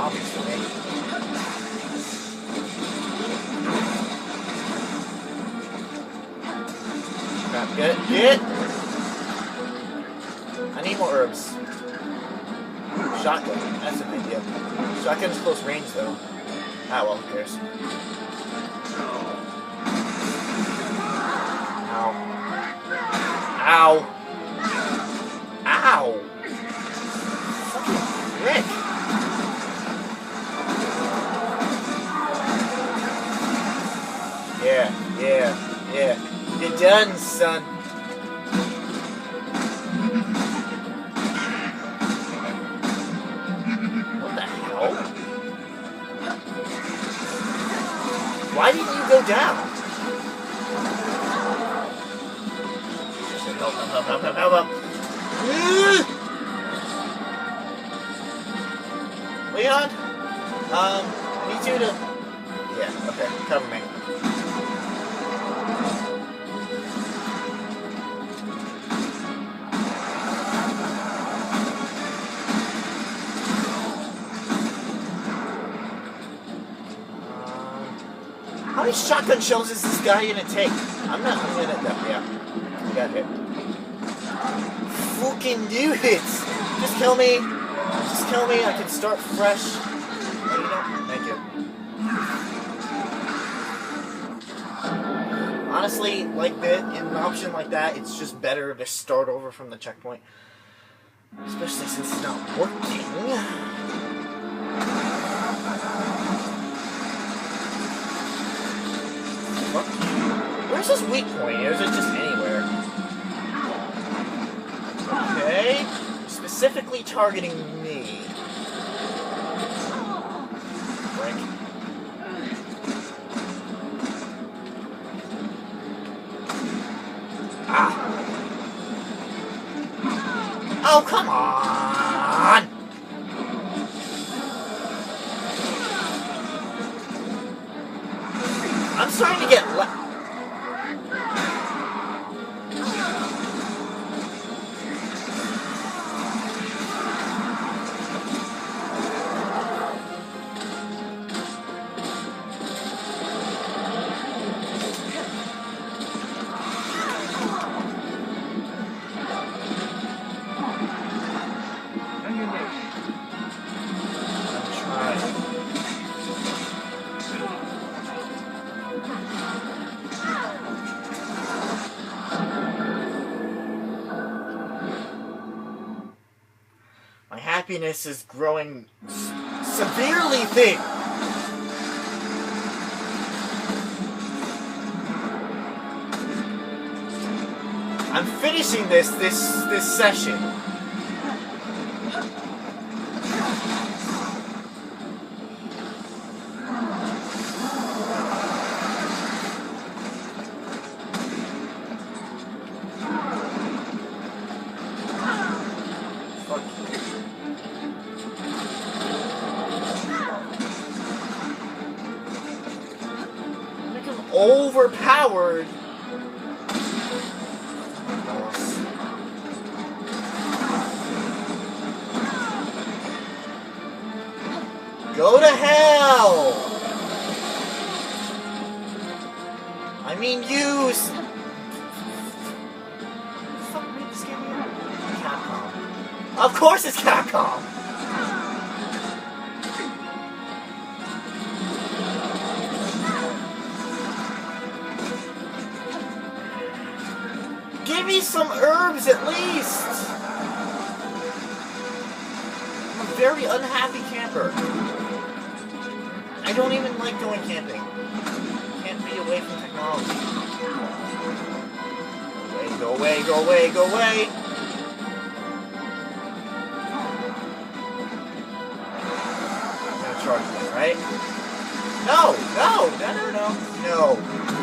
zombies for me. Crap, get it, get it! I need more herbs. Shotgun, that's an idea. Shotgun's close range though. Ah well, who cares? Ow. Ow! Ow! Fucking prick! Yeah. You're done, son. What the hell? Why didn't you go down? Help. Leon? I need you to... Yeah, okay, cover me. How many shotgun shells is this guy gonna take? I'm gonna yeah. I got hit. Fucking do it! Just kill me. I can start fresh. Oh, you know, thank you. Honestly, like that, in an option like that, it's just better to start over from the checkpoint. Especially since it's not working. Where's his weak point? Or is it just anywhere? Okay. Specifically targeting me. Break. Ah! Oh, come on! I'm starting to get happiness is growing severely thin. I'm finishing this session. Overpowered. Go to hell. I mean, use. Fuck me, this game. Capcom. Of course, it's Capcom. Give me some herbs at least! I'm a very unhappy camper. I don't even like going camping. Can't be away from technology. Go away, go away, go away! I'm gonna charge them, right?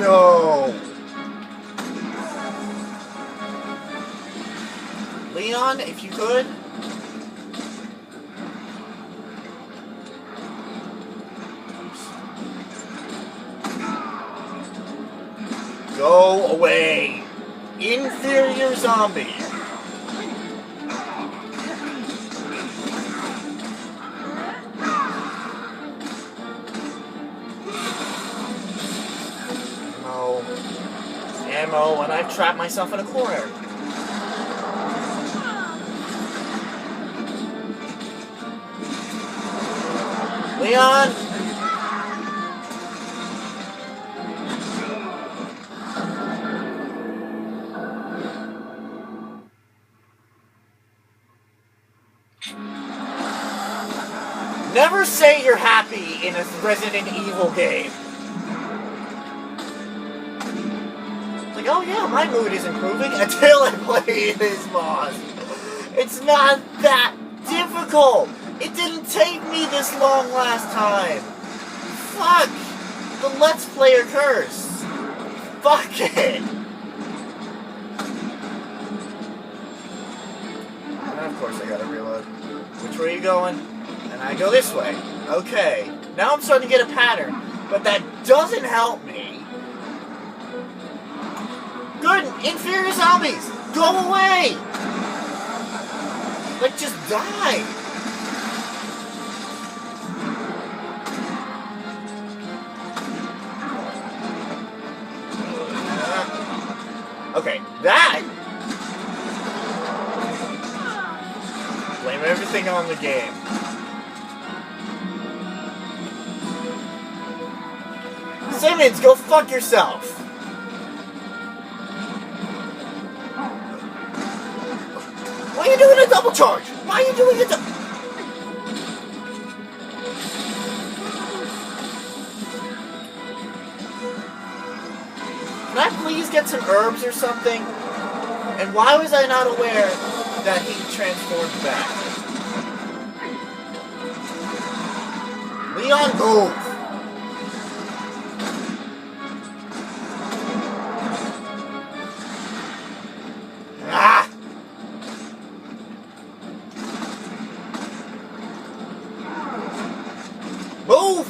No! Leon, if you could. Go away. Inferior zombie. ammo, and I've trapped myself in a corner. Leon! Never say you're happy in a Resident Evil game. It's like, oh yeah, my mood is improving until I play this boss. It's not that difficult. It didn't take me this long last time. Fuck. The Let's Player curse. Fuck it. And of course I gotta reload. Which way are you going? And I go this way. Okay. Now I'm starting to get a pattern. But that doesn't help me. Good! Inferior zombies! Go away! Like, just die! Okay, that... Blame everything on the game. Simmons, go fuck yourself! Why are you doing a double charge? Why are you doing a double... Can I please get some herbs or something? And why was I not aware that he transformed back? Leon, move! Ah! Move!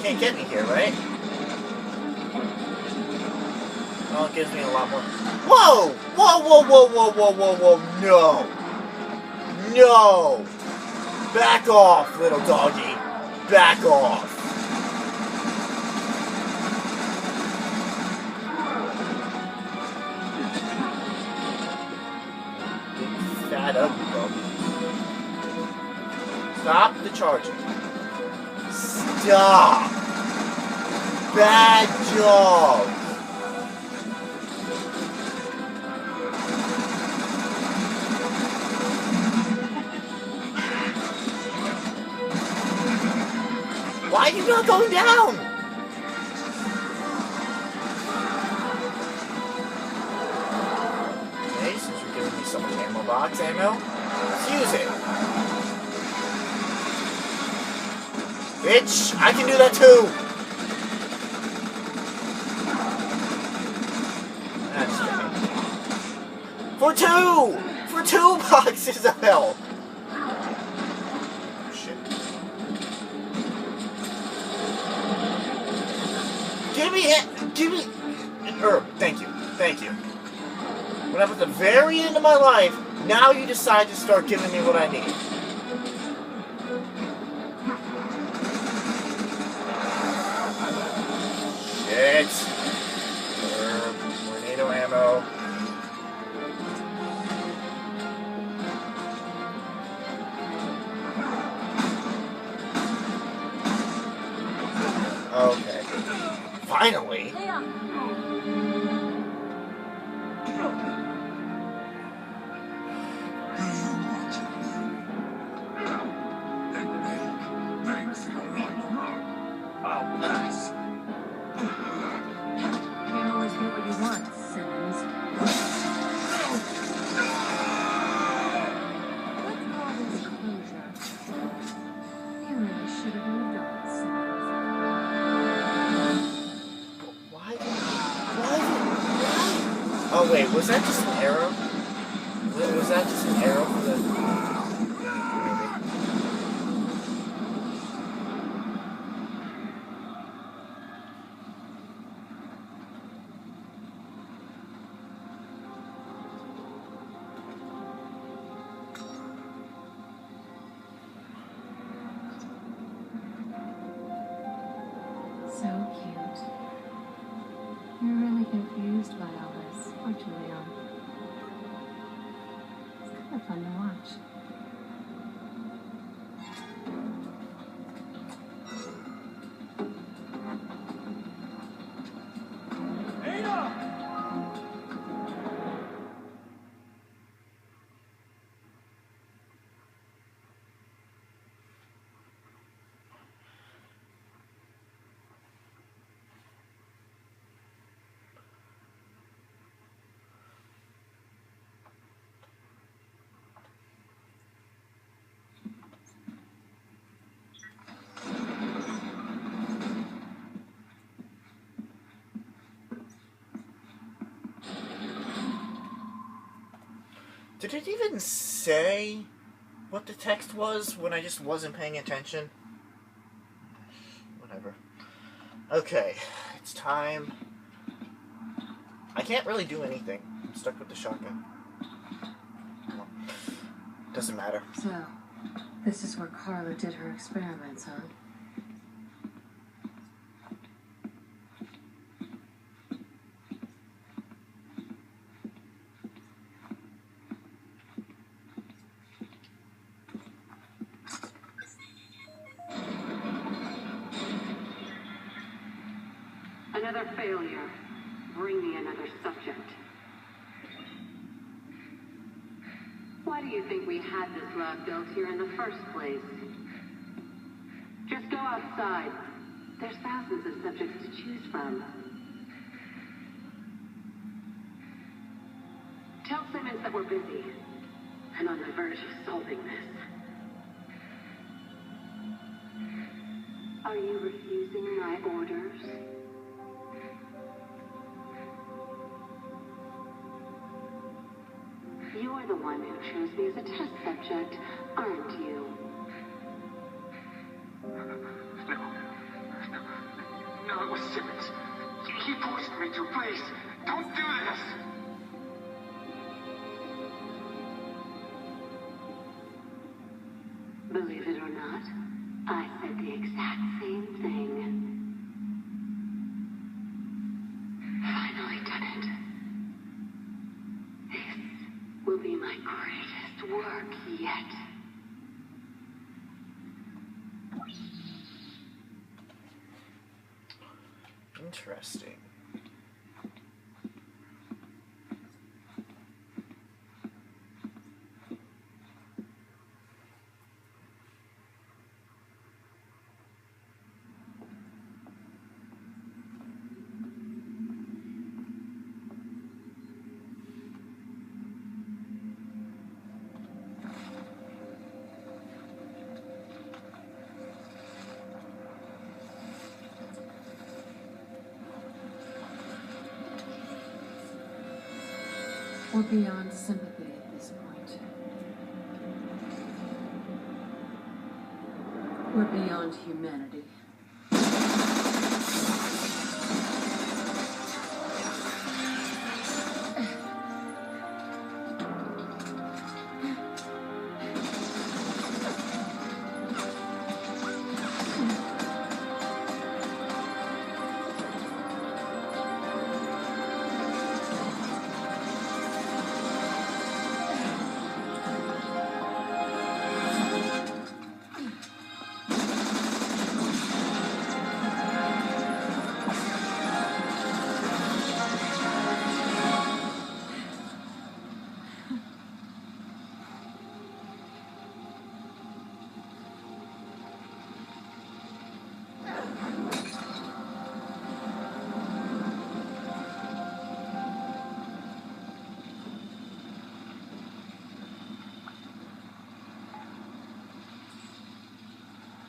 Can't get me here, right? Well, it gives me a lot more. Whoa! Whoa, whoa, whoa, whoa, whoa, whoa, whoa, no! No! Back off, little doggy. Back off. Big fat ugly doggy. Stop the charging. Stop! Bad job! Why are you not going down? Okay, since you're giving me so much ammo box ammo, let's use it. Bitch, I can do that too! That's funny. For two! For 2 boxes of health! Shit. Give me an herb. Thank you. Thank you. When I'm at the very end of my life, now you decide to start giving me what I need. Shit. Herb. Tornado ammo. Okay. Finally. Oh wait, was that just an arrow? Was that just an arrow for the... Maybe. A fun to watch. Did it even say what the text was when I just wasn't paying attention? Whatever. Okay, it's time. I can't really do anything. I'm stuck with the shotgun. Well, doesn't matter. So, this is where Carla did her experiments, huh? Another failure. Bring me another subject. Why do you think we had this lab built here in the first place? Just go outside. There's thousands of subjects to choose from. Tell Simmons that we're busy and on the verge of solving this. Are you refusing my orders? You're the one who chose me as a test subject, aren't you? No, it was Simmons. He forced me to. Please, don't do this! Believe it or not, I said the exact same thing. Finally done it. This will be my greatest work yet. Interesting. We're beyond sympathy at this point. We're beyond humanity.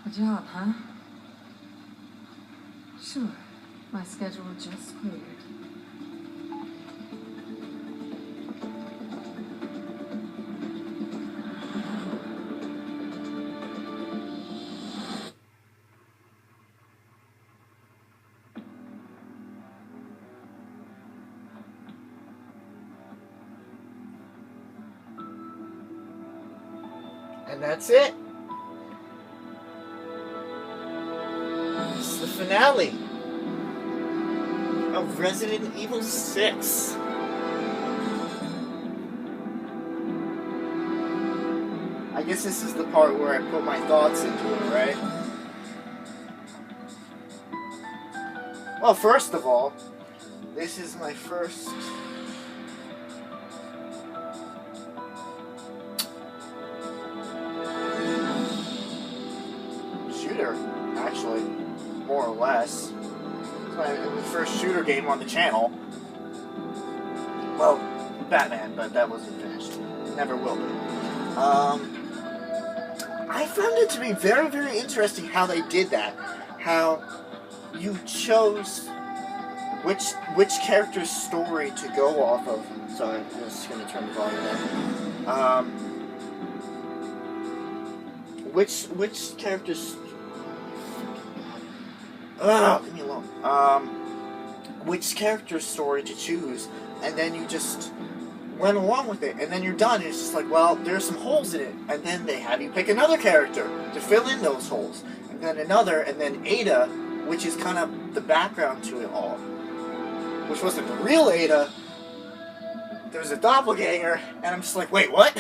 A job, huh? Sure. My schedule just cleared. And that's it. It's the finale of Resident Evil 6. guess this is the part where I put my thoughts into it, right? Well, first of all, this is my first shooter, actually, more or less. It's my first shooter game on the channel. Well, Batman, but that wasn't finished. Never will be. I found it to be very, very interesting how they did that. How you chose which character's story to go off of. Sorry, I'm just going to turn the volume down. Which character's... leave me alone. Which character's story to choose, and then you just went along with it, and then you're done. It's just like, well, there's some holes in it, and then they have you pick another character to fill in those holes, and then another, and then Ada, which is kind of the background to it all, which wasn't the real Ada. There was a doppelganger, and I'm just like, wait, what?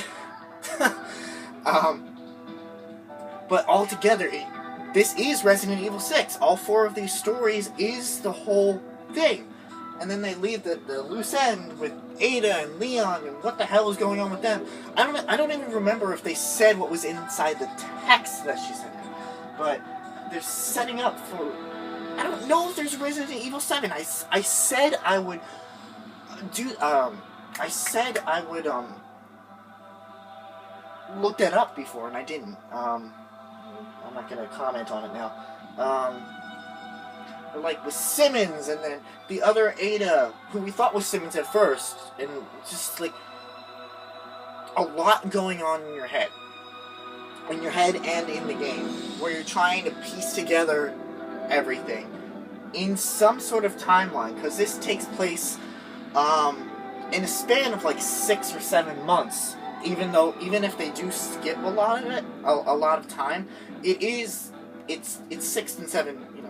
But altogether, this is Resident Evil 6. All 4 of these stories is the whole thing. And then they leave the loose end with Ada and Leon and what the hell is going on with them. I don't even remember if they said what was inside the text that she sent me. But they're setting up for... I don't know if there's Resident Evil 7. I said I would do... I said I would look that up before, and I didn't. I'm not going to comment on it now. Like with Simmons, and then the other Ada, who we thought was Simmons at first, and just like a lot going on in your head and in the game, where you're trying to piece together everything in some sort of timeline, because this takes place in a span of like 6 or 7 months. Even if they do skip a lot of it, a lot of time, it's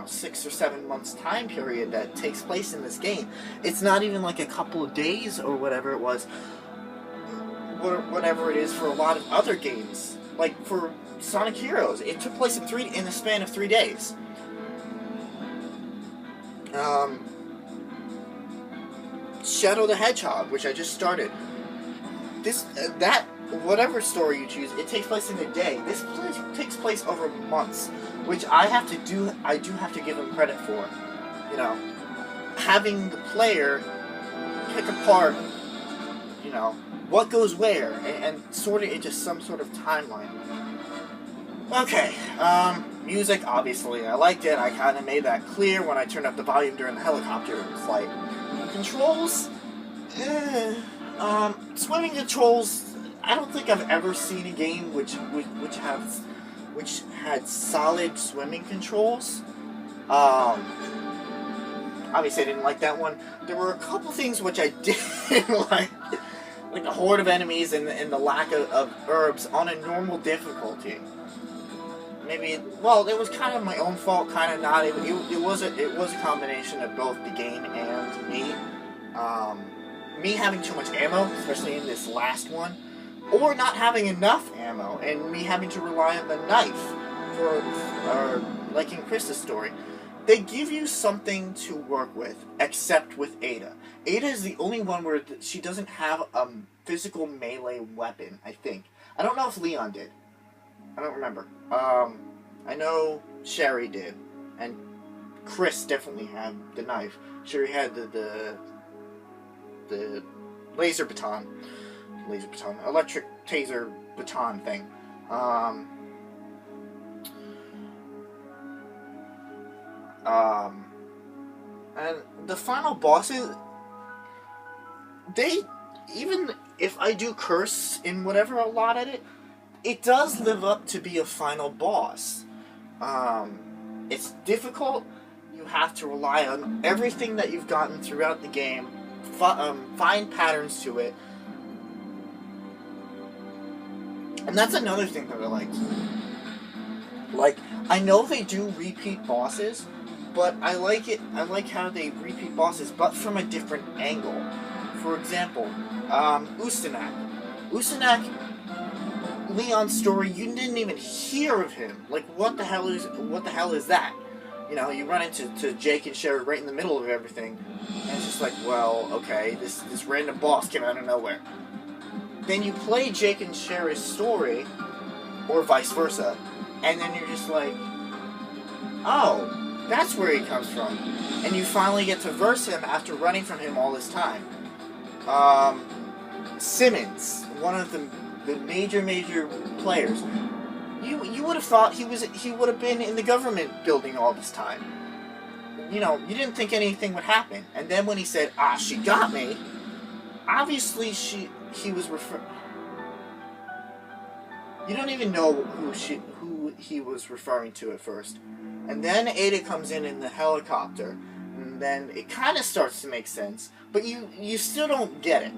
6 or 7 months time period that takes place in this game. It's not even like a couple of days or whatever it was, whatever it is for a lot of other games. Like for Sonic Heroes, it took place in the span of 3 days. Shadow the Hedgehog, which I just started. Whatever story you choose, it takes place in a day. This takes place over months, which I do have to give them credit for. You know, having the player pick apart, you know, what goes where, and sort it into some sort of timeline. Okay, music, obviously, I liked it. I kind of made that clear when I turned up the volume during the helicopter flight. Controls, swimming controls. I don't think I've ever seen a game which had solid swimming controls. Obviously, I didn't like that one. There were a couple things which I didn't like the horde of enemies and the lack of herbs on a normal difficulty. Maybe, well, it was kind of my own fault, kind of not. It was a combination of both the game and me. Me having too much ammo, especially in this last one, or not having enough ammo, and me having to rely on the knife like in Krista's story. They give you something to work with, except with Ada. Ada is the only one where she doesn't have a physical melee weapon, I think. I don't know if Leon did. I don't remember. I know Sherry did, and Chris definitely had the knife. Sherry had the laser baton, electric taser baton thing. And the final bosses, even if I do curse in whatever a lot at it, it does live up to be a final boss. It's difficult. You have to rely on everything that you've gotten throughout the game, find patterns to it. And that's another thing that I liked. Like, I know they do repeat bosses, but I like it. I like how they repeat bosses, but from a different angle. For example, Usanak. Leon's story, you didn't even hear of him. Like, what the hell is that? You know, you run into Jake and Sherry right in the middle of everything, and it's just like, well, okay, this random boss came out of nowhere. Then you play Jake and Sherry's story, or vice versa, and then you're just like, oh, that's where he comes from. And you finally get to verse him after running from him all this time. Simmons, one of the major players. You would have thought he would have been in the government building all this time. You know, you didn't think anything would happen. And then when he said, she got me, obviously he was you don't even know who he was referring to at first. And then Ada comes in the helicopter, and then it kind of starts to make sense, but you still don't get it.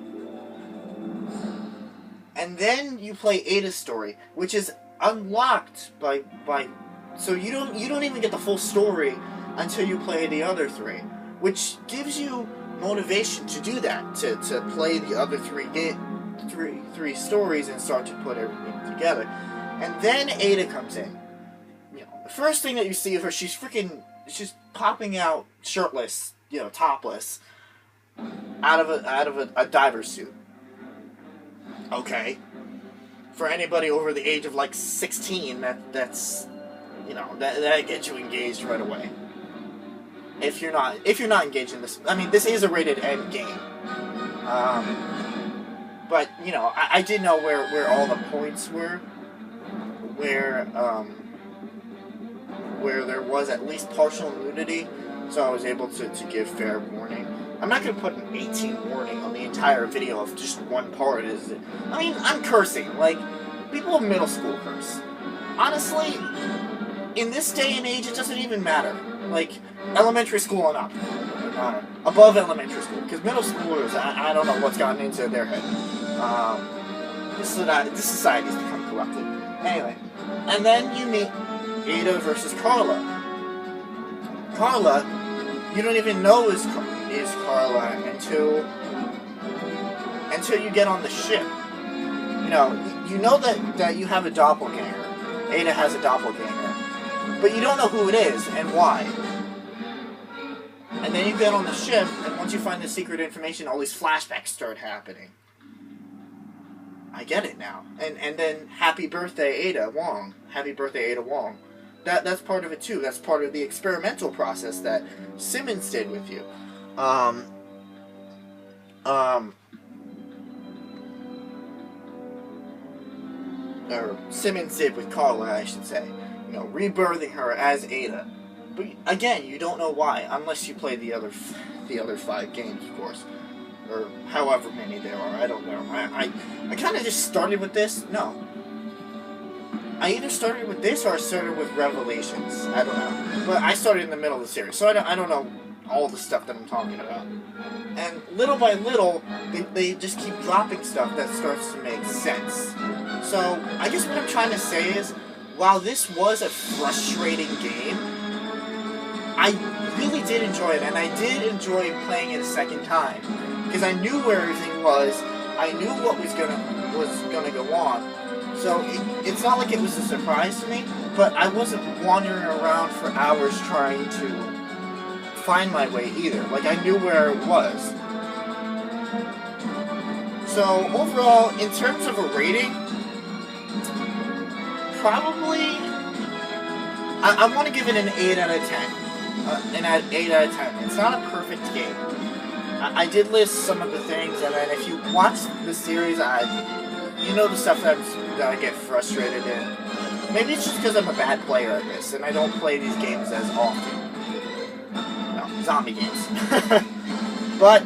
And then you play Ada's story, which is unlocked by so you don't even get the full story until you play the other three, which gives you motivation to do that, to play the other three stories and start to put everything together. And then Ada comes in. You know, the first thing that you see of her, she's popping out shirtless, you know, topless, out of a diver suit. Okay. For anybody over the age of like 16, that's you know, that gets you engaged right away. If you're not engaged in this, I mean, this is a rated M game. But you know, I did know where all the points were, where there was at least partial nudity, so I was able to give fair warning. I'm not going to put an 18 warning on the entire video of just one part. I mean, I'm cursing. Like, people in middle school curse. Honestly, in this day and age, it doesn't even matter. Like, elementary school and up. Above elementary school. Because middle schoolers, I don't know what's gotten into their head. This society's become corrupted. Anyway. And then you meet Ada versus Carla. Carla, you don't even know is Carla until you get on the ship. You know that you have a doppelganger. Ada has a doppelganger. But you don't know who it is and why. And then you get on the ship, and once you find the secret information, all these flashbacks start happening. I get it now. And then happy birthday Ada Wong. Happy birthday Ada Wong. That's part of it too. That's part of the experimental process that Simmons did with you. Or Simmons did with Carla, I should say. You know, rebirthing her as Ada. But again, you don't know why, unless you play the other 5 games, of course, or however many there are. I don't know. I kind of just started with this. No, I either started with this or I started with Revelations. I don't know, but I started in the middle of the series, so I don't know all the stuff that I'm talking about. And little by little, they just keep dropping stuff that starts to make sense. So I guess what I'm trying to say is, while this was a frustrating game, I really did enjoy it, and I did enjoy playing it a second time, because I knew where everything was. I knew what was gonna go on. So it's not like it was a surprise to me, but I wasn't wandering around for hours trying to find my way either. Like, I knew where it was. So overall, in terms of a rating, probably I want to give it an 8 out of 10. An 8 out of 10. It's not a perfect game. I did list some of the things, and then if you watch the series, you know the stuff that I get frustrated in. Maybe it's just because I'm a bad player at this, and I don't play these games as often. No, zombie games. But,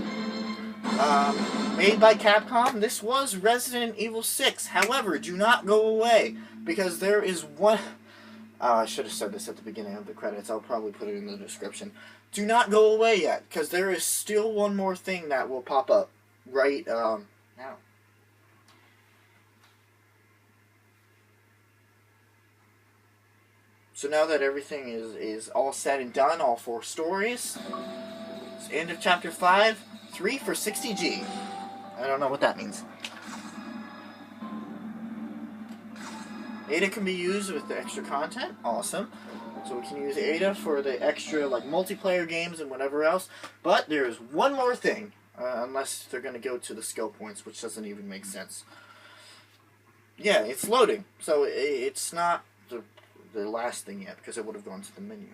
made by Capcom, this was Resident Evil 6. However, do not go away, because there is one... I should have said this at the beginning of the credits. I'll probably put it in the description. Do not go away yet, because there is still one more thing that will pop up right now. So now that everything is all said and done, all 4 stories, it's the end of Chapter 5, 3 for 60G. I don't know what that means. Ada can be used with the extra content. Awesome. So we can use Ada for the extra like multiplayer games and whatever else. But there's one more thing. Unless they're going to go to the skill points, which doesn't even make sense. Yeah, it's loading. So it's not the last thing yet, because it would have gone to the menu.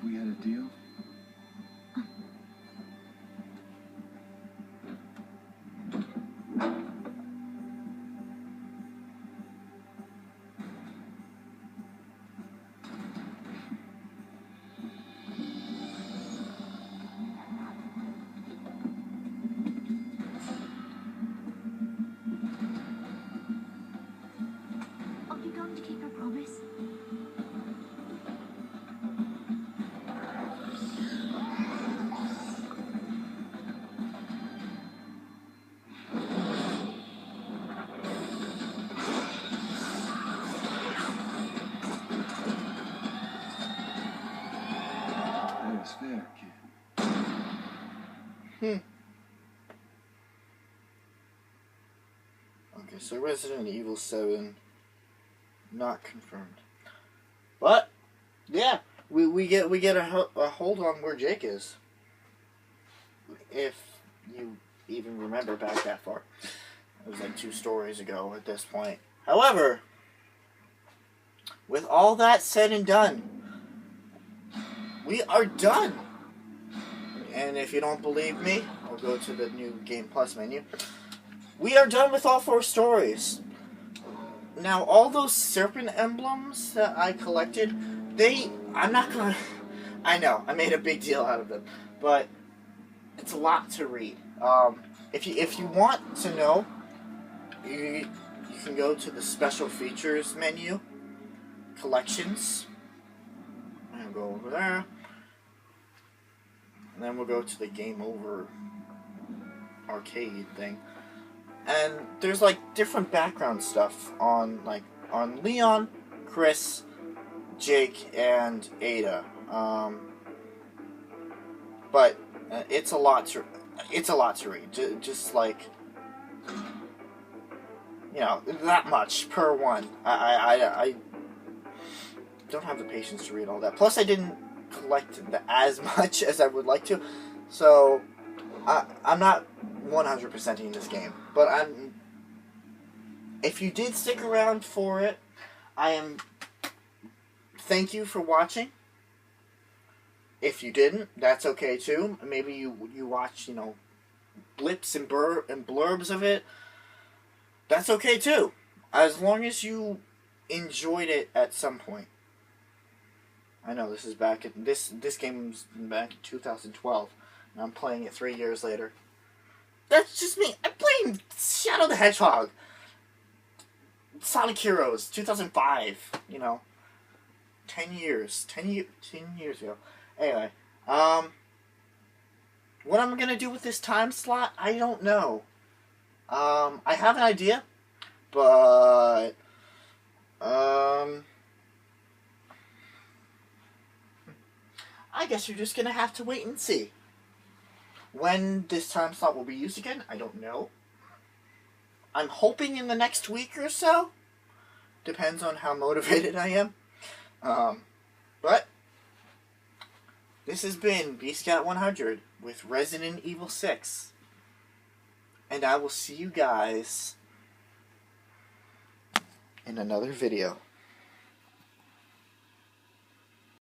We had a deal? Are you going to keep your promise? Fair, kid. Okay, so Resident Evil 7 not confirmed. But yeah, we get a hold on where Jake is. If you even remember back that far. It was like 2 stories ago at this point. However, with all that said and done, we are done. And if you don't believe me, I'll go to the new Game Plus menu. We are done with all 4 stories. Now, all those serpent emblems that I collected, I'm not gonna... I know, I made a big deal out of them. But it's a lot to read. If you want to know, you can go to the Special Features menu. Collections. And go over there. And then we'll go to the Game Over arcade thing. And there's like different background stuff on Leon, Chris, Jake, and Ada. But it's a lot to read. Just like, you know, that much per one. I don't have the patience to read all that. Plus, I didn't collect as much as I would like to, so I'm not 100%ing this game. But if you did stick around for it, thank you for watching. If you didn't, that's okay too. Maybe you watch, you know, blips and blurbs of it. That's okay too, as long as you enjoyed it at some point. I know this is back in this game's back in 2012, and I'm playing it 3 years later. That's just me. I'm playing Shadow the Hedgehog, Sonic Heroes, 2005. You know, 10 years ago. Anyway, what I'm gonna do with this time slot, I don't know. I have an idea, but I guess you're just gonna have to wait and see. When this time slot will be used again, I don't know. I'm hoping in the next week or so. Depends on how motivated I am. But this has been BScat100 with Resident Evil 6. And I will see you guys in another video.